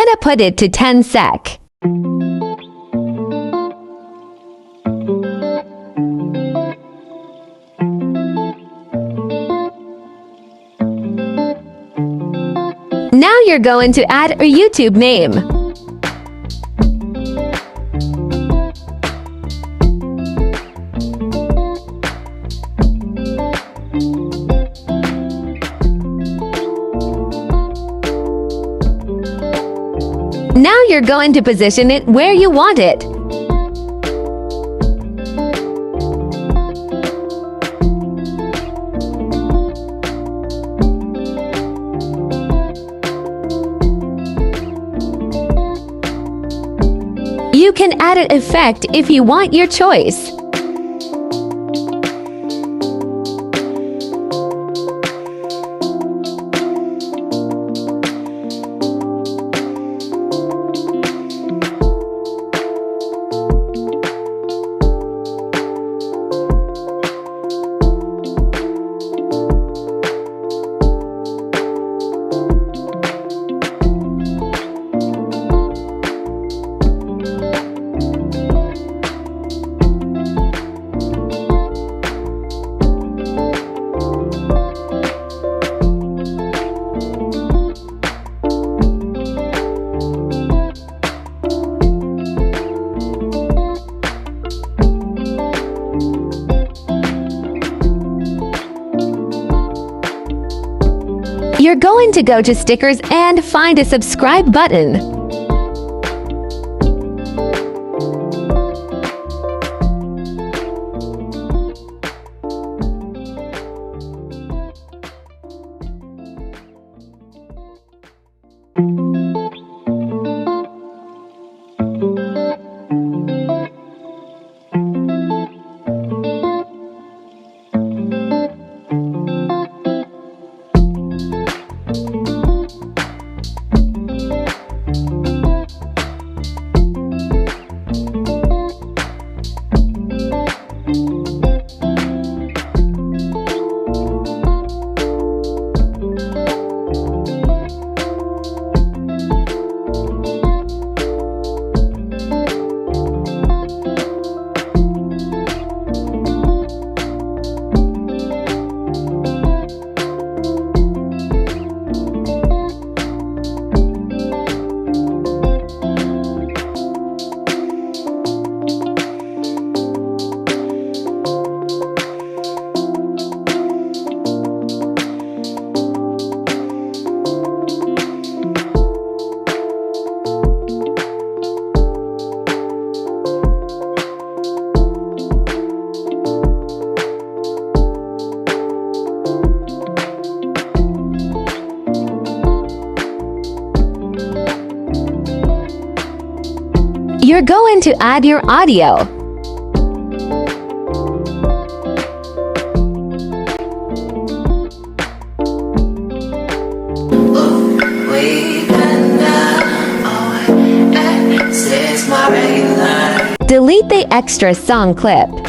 gonna put it to 10 sec. Now you're going to add a YouTube name. Now you're going to position it where you want it. You can add an effect if you want your choice. You're going to go to stickers and find a subscribe button. You're going to add your audio. Delete the extra song clip.